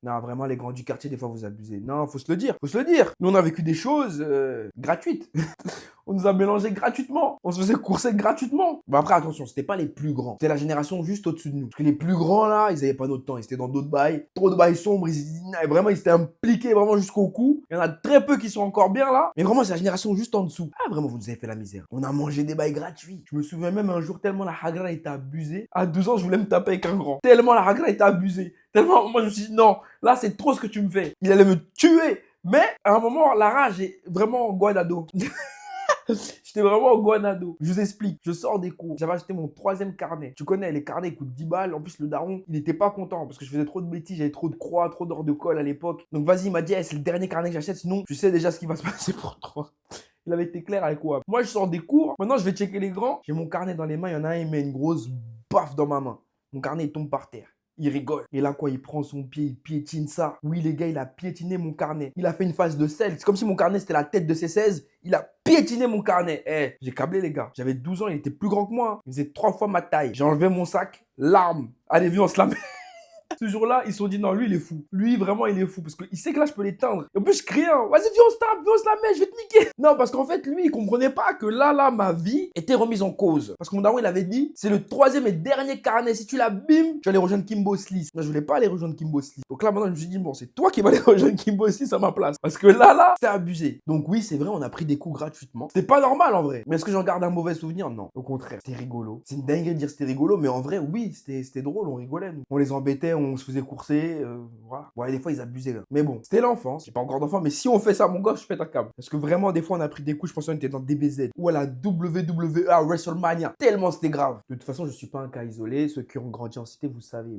Non, vraiment, les grands du quartier, des fois, vous abusez. Non, faut se le dire, faut se le dire. Nous, on a vécu des choses gratuites. On nous a mélangés gratuitement. On se faisait courser gratuitement. Bon, après, attention, c'était pas les plus grands. C'était la génération juste au-dessus de nous. Parce que les plus grands, là, ils avaient pas notre temps. Ils étaient dans d'autres bails. Trop de bails sombres. Vraiment, ils étaient impliqués vraiment jusqu'au cou. Il y en a très peu qui sont encore bien là. Mais vraiment, c'est la génération juste en dessous. Ah, vraiment, vous nous avez fait la misère. On a mangé des bails gratuits. Je me souviens même un jour, tellement la hagra était abusée. À 12 ans, je voulais me taper avec un grand. Tellement la hagra était abusée. Tellement, moi, je me suis dit, non, là, c'est trop ce que tu me fais. Il allait me tuer. Mais à un moment, la rage est vraiment Guanado. J'étais vraiment au Guanado. Je vous explique. Je sors des cours. J'avais acheté mon troisième carnet. Tu connais, les carnets ils coûtent 10 balles. En plus, le daron, il n'était pas content parce que je faisais trop de bêtises. J'avais trop de croix, trop d'heures de colle à l'époque. Donc, vas-y, il m'a dit, hey, c'est le dernier carnet que j'achète. Sinon, tu sais déjà ce qui va se passer pour toi. Il avait été clair avec quoi. Moi, je sors des cours. Maintenant, je vais checker les grands. J'ai mon carnet dans les mains. Il y en a un, il met une grosse baffe dans ma main. Mon carnet, il tombe par terre. Il rigole. Et là, quoi, il prend son pied, il piétine ça. Oui, les gars, il a piétiné mon carnet. Il a fait une phase de sel. C'est comme si mon carnet, c'était la tête de ses 16. Il a piétiné mon carnet. Eh, j'ai câblé, les gars. J'avais 12 ans, il était plus grand que moi. Il faisait 3 fois ma taille. J'ai enlevé mon sac, larmes. Allez, viens, on se la met. Ce jour-là, ils se sont dit, non, lui, il est fou. Lui, vraiment, il est fou. Parce qu'il sait que là, je peux l'éteindre. Et en plus, je crie, hein, vas-y, viens, on se tape, viens, on se la met, je vais te niquer. Non, parce qu'en fait, lui, il comprenait pas que là, ma vie était remise en cause. Parce que mon daron, il avait dit, c'est le troisième et dernier carnet. Si tu l'abîmes, tu vas aller rejoindre Kimbo Sliss. Moi, je voulais pas aller rejoindre Kimbo Sliss. Donc là, maintenant, je me suis dit, bon, c'est toi qui vas aller rejoindre Kimbo Sliss à ma place. Parce que là, c'est abusé. Donc oui, c'est vrai, on a pris des coups gratuitement. C'était pas normal, en vrai. Mais est-ce que j'en garde un mauvais souvenir? Non. Au contraire, c'était rigolo. C'est une dinguerie de dire c'était rigolo, mais en vrai, oui, c'était drôle, on rigolait, nous. On les embêtait, on se faisait courser. Voilà. Ouais, des fois, ils abusaient. Là. Mais bon, c'était l'enfance. J'ai pas encore d'enfant, mais si on fait ça, mon gars, je pète un câble. Parce que vraiment, des fois, on a pris des coups. Je pense qu'on était dans DBZ ou à la WWE WrestleMania. Tellement c'était grave. De toute façon, je suis pas un cas isolé. Ceux qui ont grandi en cité, vous savez.